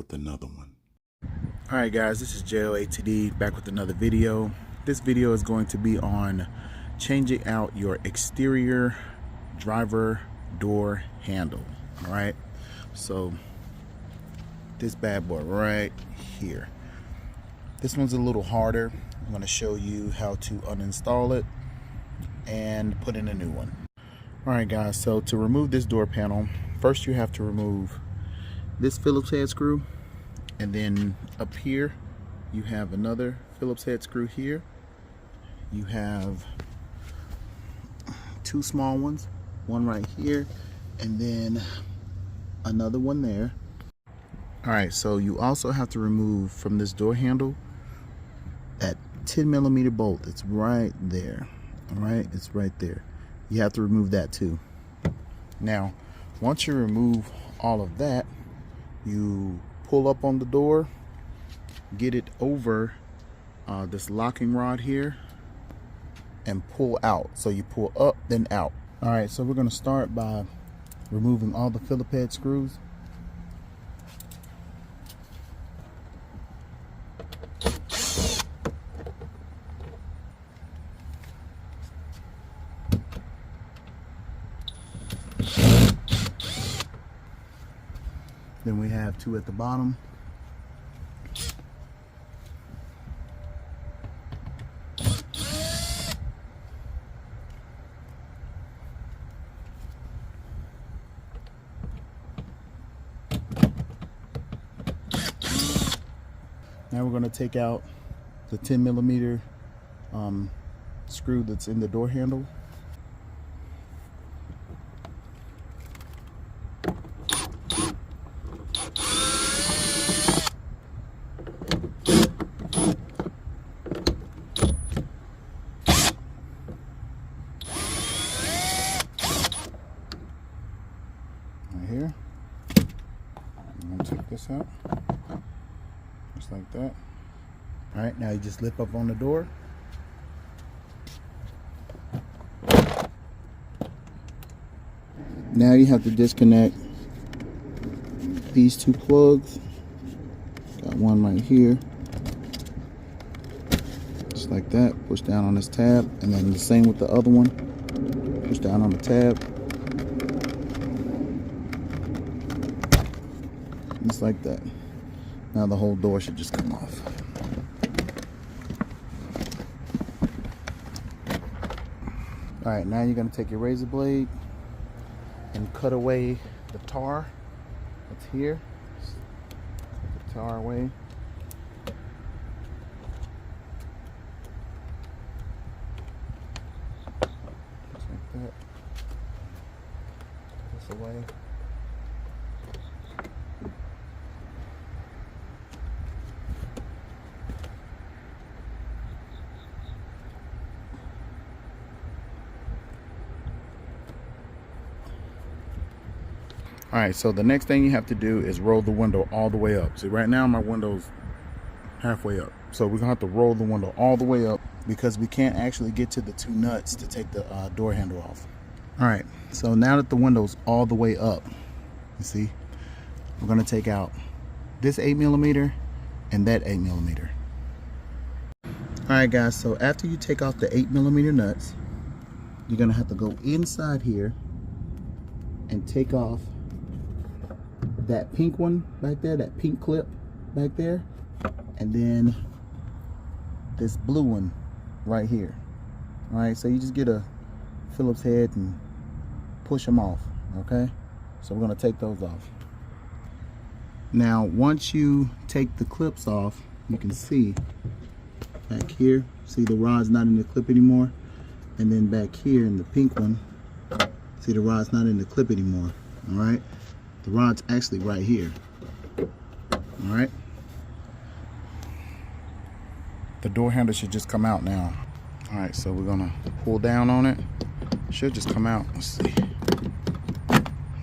with another one. Alright guys, this is J.O.A.T.D. back with another video. This video is going to be on changing out your exterior driver door handle. Alright, so this bad boy right here. This one's a little harder. I'm going to show you how to uninstall it and put in a new one. Alright guys, so to remove this door panel, first you have to remove this Phillips head screw, and then up here you have another Phillips head screw here. You have two small ones, one right here and then another one there. Alright, so you also have to remove from this door handle that 10mm bolt. It's right there. Alright, it's right there. You have to remove that too. Now, once you remove all of that, you pull up on the door, get it over this locking rod here, and pull out. So you pull up, then out. Alright, so we're going to start by removing all the Phillips head screws. Then we have two at the bottom. Now we're going to take out the 10mm screw that's in the door handle. Right here. I'm going to take this out. Just like that. All right, now you just lift up on the door. Now you have to disconnect these two plugs. Got one right here. Just like that. Push down on this tab, and then the same with the other one. Push down on the tab. Just like that. Now the whole door should just come off. Alright, now you're going to take your razor blade and cut away the tar that's here. Cut the tar away. Just like that. Put this away. Alright, so the next thing you have to do is roll the window all the way up. See, right now my window's halfway up. So we're going to have to roll the window all the way up because we can't actually get to the two nuts to take the door handle off. Alright, so now that the window's all the way up, you see, we're going to take out this 8mm and that 8mm. Alright guys, so after you take off the 8mm nuts, you're going to have to go inside here and take off that pink one back there, that pink clip back there, and then this blue one right here. All right, so you just get a Phillips head and push them off. Okay, so we're going to take those off. Now once you take the clips off, you can see back here, see the rod's not in the clip anymore, and then back here in the pink one, see the rod's not in the clip anymore. All right, the rod's actually right here. All right, the door handle should just come out now. All right, so we're gonna pull down on it. Should just come out. Let's see.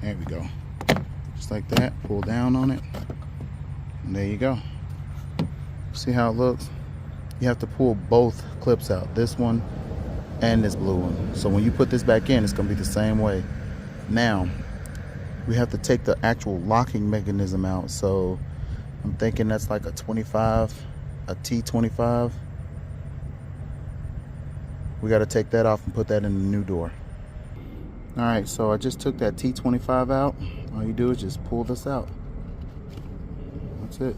There we go. Just like that. Pull down on it, and there you go. See how it looks? You have to pull both clips out, this one and this blue one. So when you put this back in, it's gonna be the same way. Now we have to take the actual locking mechanism out. So I'm thinking that's like a 25, a T25. We got to take that off and put that in the new door. All right, so I just took that T25 out. All you do is just pull this out. That's it.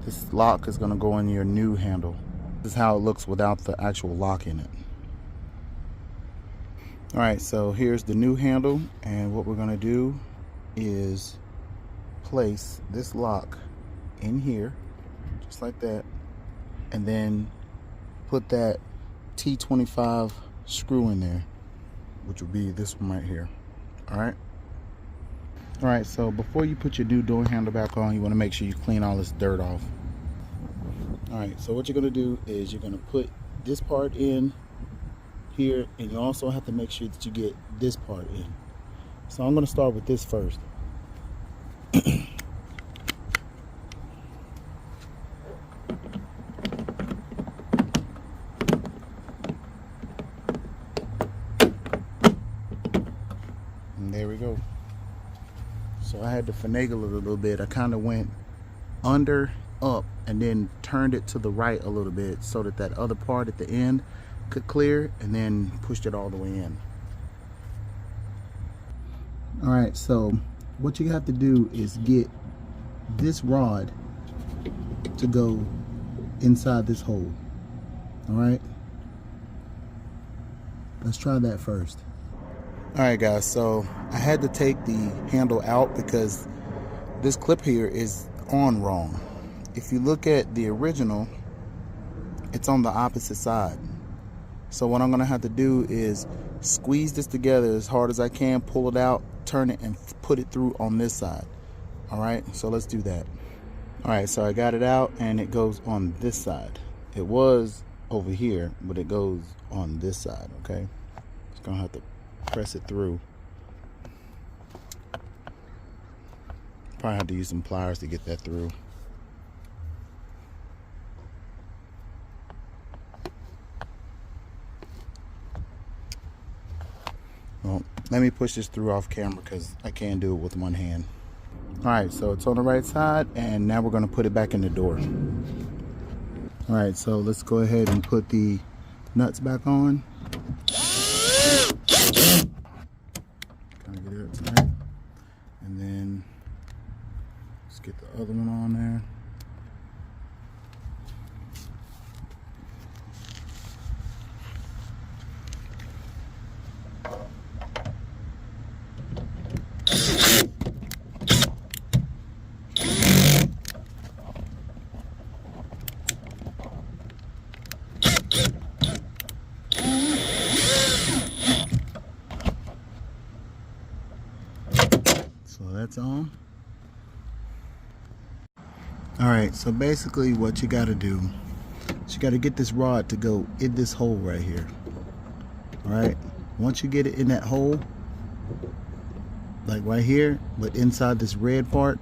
This lock is going to go in your new handle. This is how it looks without the actual lock in it. All right, so here's the new handle, and what we're going to do is place this lock in here, just like that, and then put that T25 screw in there, which will be this one right here. All right, so before you put your new door handle back on, you want to make sure you clean all this dirt off. All right, so what you're going to do is you're going to put this part in here, and you also have to make sure that you get this part in. So I'm going to start with this first. And there we go. So I had to finagle it a little bit. I kind of went under, up, and then turned it to the right a little bit so that that other part at the end could clear, and then pushed it all the way in. All right, so what you have to do is get this rod to go inside this hole. All right, let's try that first. All right, guys, so I had to take the handle out because this clip here is on wrong. If you look at the original, it's on the opposite side. So what I'm gonna have to do is squeeze this together as hard as I can, pull it out, turn it, and put it through on this side. All right, so let's do that. All right, so I got it out, and it goes on this side. It was over here, but it goes on this side, okay? Just gonna have to press it through. Probably have to use some pliers to get that through. Well, let me push this through off camera because I can't do it with one hand. All right, so it's on the right side, and now we're going to put it back in the door. All right, so let's go ahead and put the nuts back on. Kind of get it tight, and then let's get the other one on there. So that's on. All right, so basically what you got to do is you got to get this rod to go in this hole right here. All right, once you get it in that hole, like right here, but inside this red part,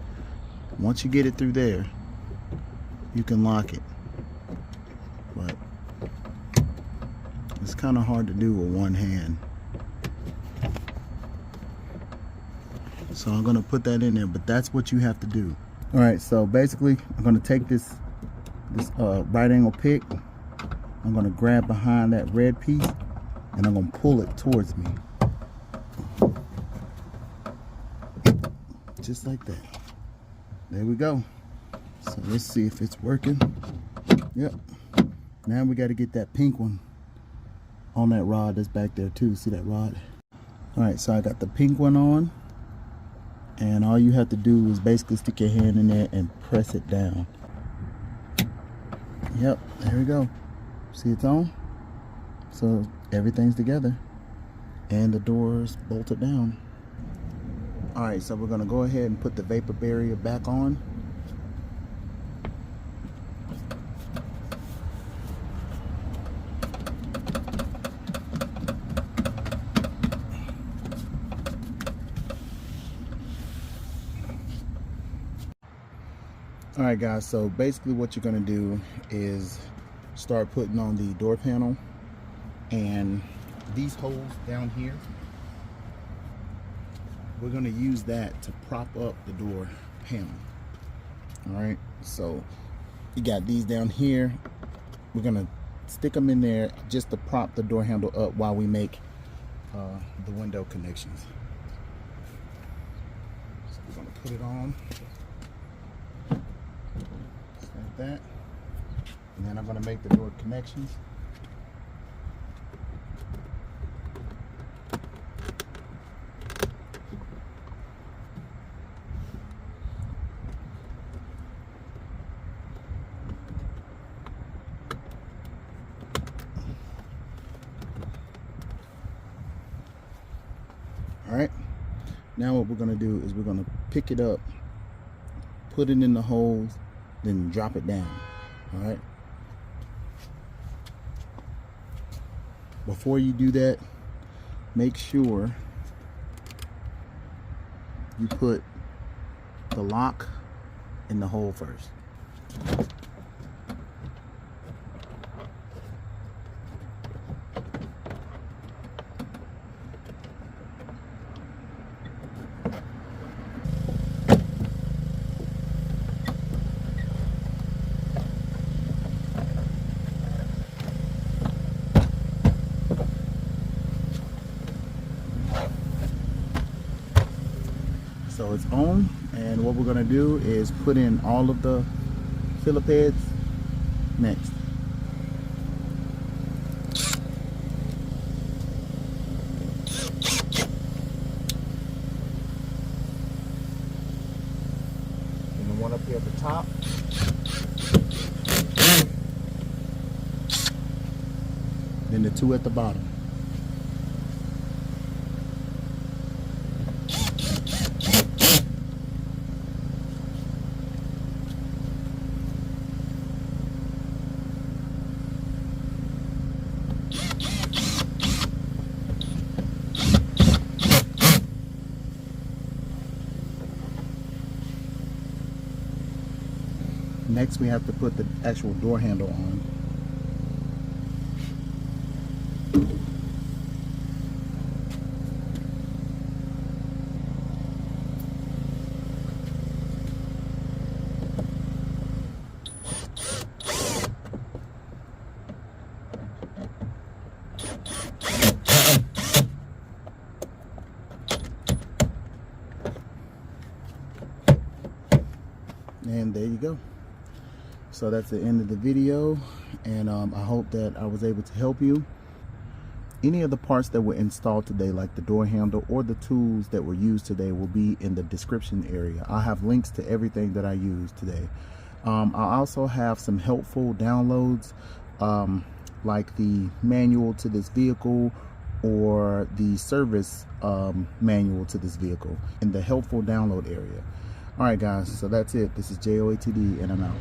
once you get it through there, you can lock it. But it's kind of hard to do with one hand. So I'm gonna put that in there, but that's what you have to do. All right, so basically I'm gonna take this right angle pick. I'm gonna grab behind that red piece, and I'm gonna pull it towards me. Just like that. There we go. So let's see if it's working. Yep. Now we gotta get that pink one on that rod that's back there too. See that rod? All right, so I got the pink one on. And all you have to do is basically stick your hand in there and press it down. Yep, there we go. See, it's on. So everything's together, and the door's bolted down. All right, so we're gonna go ahead and put the vapor barrier back on. All right, guys, so basically what you're gonna do is start putting on the door panel, and these holes down here, we're gonna use that to prop up the door panel. All right, so you got these down here. We're gonna stick them in there just to prop the door handle up while we make the window connections. So we're gonna put it on just like that, and then I'm gonna make the door connections. All right, now what we're gonna do is we're gonna pick it up, put it in the holes, then drop it down. All right, before you do that, make sure you put the lock in the hole first. So it's on, and what we're gonna do is put in all of the Phillip heads next. And the one up here at the top. Then the two at the bottom. Next, we have to put the actual door handle on. And there you go. So that's the end of the video, and I hope that I was able to help you. Any of the parts that were installed today, like the door handle or the tools that were used today, will be in the description area. I'll have links to everything that I used today. I'll also have some helpful downloads, like the manual to this vehicle or the service manual to this vehicle in the helpful download area. All right, guys, so that's it. This is J.O.A.T.D, and I'm out.